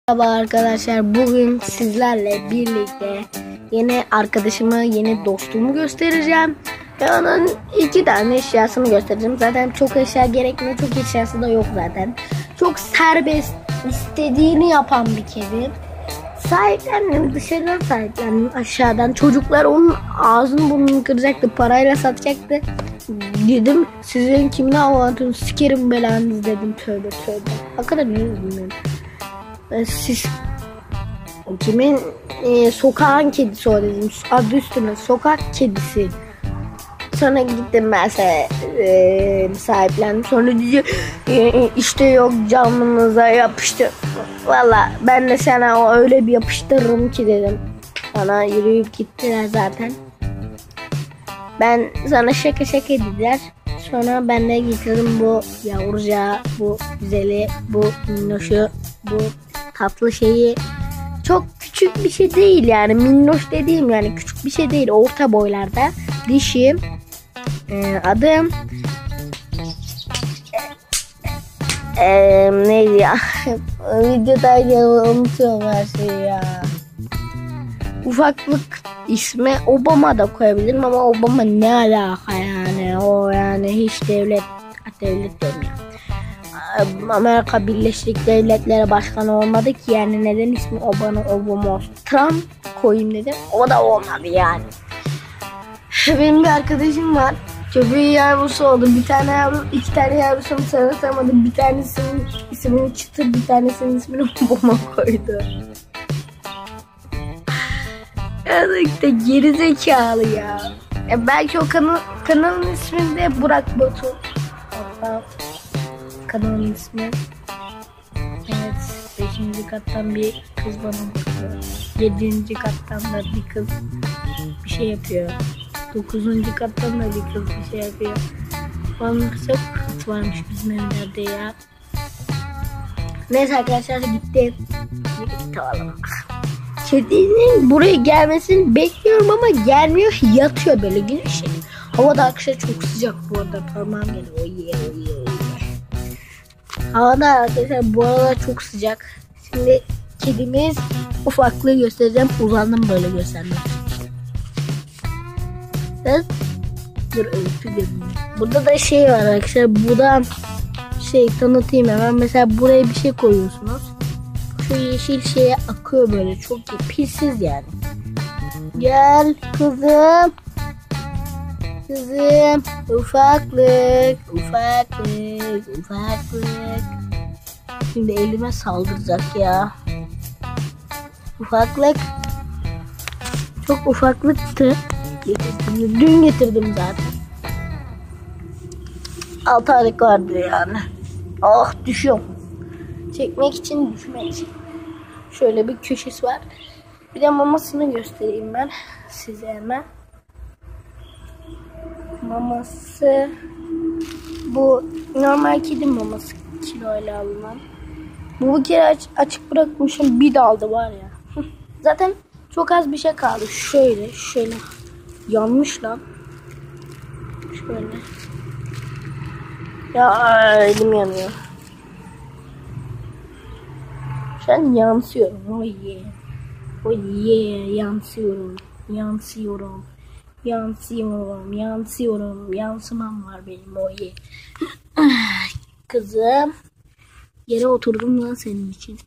Merhaba arkadaşlar, bugün sizlerle birlikte yeni arkadaşımı, yeni dostumu göstereceğim ve onun 2 tane eşyasını göstereceğim. Zaten çok eşya gerekmiyor, çok eşyası da yok zaten. Çok serbest, istediğini yapan bir kedi. Sahiplendim, dışarıdan sahiplendim, aşağıdan. Çocuklar onun ağzını burnunu kıracaktı, parayla satacaktı. Dedim sizin kimin avatını sikerim belanızı dedim, tövbe tövbe. Hakikaten ne bilmiyorum. Siz kimin sokağın kedisi o dedim, adı üstüne sokak kedisi. Sonra gittim mesela sahiplendim. Sonra diyor işte yok camınıza yapıştır. Valla ben de sana öyle bir yapıştırırım ki dedim. Bana yürüyüp gittiler zaten. Ben sana şaka dediler. Sonra ben de getirdim bu yavrucağı, bu güzeli, bu minnoşu, bu tatlı şeyi. Çok küçük bir şey değil yani, minnoş dediğim yani küçük bir şey değil, orta boylarda. Dişi. Adım neydi ya? Videoda unutuyorum her şeyi ya. Ufaklık ismi. Obama da koyabilirim ama Obama ne alaka yani, o yani hiç devlet diyorum ya. Amerika Birleşik Devletleri Başkanı olmadı ki yani, neden ismi Obama olsun? Trump koyayım dedim, o da olmadı yani. Benim bir arkadaşım var, köpeği yavrusu oldu, bir tane yavru, 2 tane yavrusunu tanıtamadı, bir tanesinin ismini Çıtır, bir tanesinin ismini Obama koydu. Yani işte gerizekalı ya. Belki o kanalın ismi de Burak Batu. Hatta kanalın ismi. Evet, 5. kattan bir kız bana bakıyor. 7. kattan da bir kız bir şey yapıyor. 9. kattan da bir kız bir şey yapıyor. Bana çok kat varmış bizim evlerde ya. Neyse arkadaşlar, gitti oğlum. Kedinin buraya gelmesini bekliyorum ama gelmiyor, yatıyor böyle güneşe. Hava da arkadaşlar çok sıcak bu arada, parmağım geliyor. Hava da arkadaşlar bu arada çok sıcak. Şimdi kedimiz ufaklığı göstereceğim, uzandım böyle göstermek için. Dur öpüyorum. Burada da şey var arkadaşlar, burada tanıtayım hemen. Mesela buraya bir şey koyuyorsunuz. Şu yeşil şeye akıyor böyle, çok iyi, pilsiz yani. Gel kızım. Ufaklık. Şimdi elime saldıracak ya. Ufaklık. Çok ufaklıktı. Dün getirdim zaten. 6 aylık vardı yani. Ah, düşüyorum. Çekmek için düşmek. Şöyle bir köşesi var. Bir de mamasını göstereyim ben size hemen. Maması bu normal kedi maması, kiloyla alınan. Bu bir kere açık bırakmışım, bir daldı var ya. Zaten çok az bir şey kaldı. Şöyle yanmış lan. Şöyle. Ya elim yanıyor. Şu an yansıyorum. Oh yeah. Yansıyorum. Yansımam var benim, oh yeah. Kızım. Yere oturdum lan senin için.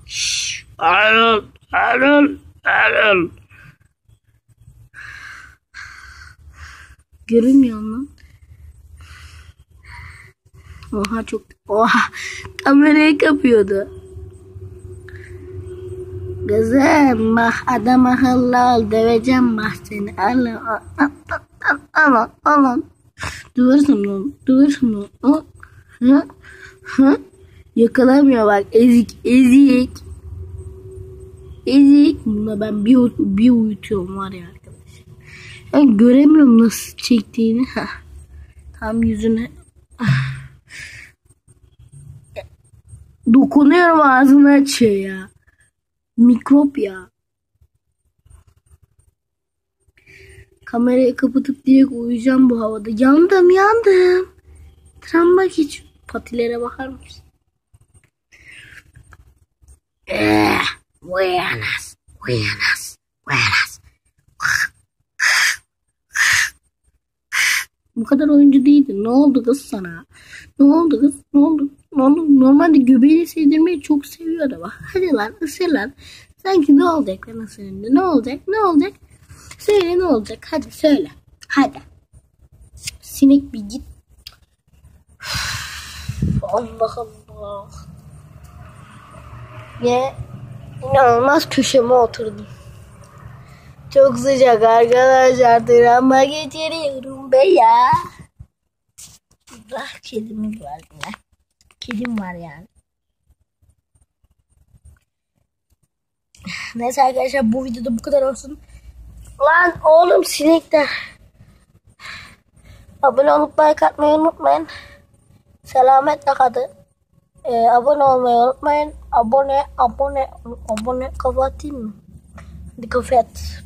Şşş. Arıl. Görünmüyor lan. Oha kamerayı kapıyordu. Kızım bak, adam akıllı ol, döveceğim bak seni. Alın. Dursun lan. Yakalamıyor bak, ezik. Bunda ben bir uyutuyorum var ya arkadaş. Ben göremiyorum nasıl çektiğini. Tam yüzüne. Dokunuyorum, ağzını açıyor ya. Mikrop ya. Kamerayı kapatıp direkt uyuyacağım bu havada. Yandım. Travma hiç. Patilere bakar mısın? Buenas. Buenas. Buenas. Bu kadar oyuncu değildi. Ne oldu kız sana? Ne oldu kız? Ne oldu? Ne oldu? Normalde göbeğini sevdirmeyi çok seviyor ama. Hadi lan ısır lan. Sanki ne olacak lan ısırınca? Ne olacak? Ne olacak? Söyle ne olacak? Hadi söyle. Hadi. Sinek bir git. Allah Allah. Ve inanılmaz köşeme oturdum. Çok sıcak arkadaşlar. Drama geçiriyorum be ya. Ah, kedimiz var yine. Kedim var yani. Neyse arkadaşlar bu videoda bu kadar olsun. Lan oğlum sinekler. Abone olup like atmayı unutmayın. Selametle kalın. Abone olmayı unutmayın. Abone kafa atayım mı? Hadi kafa at.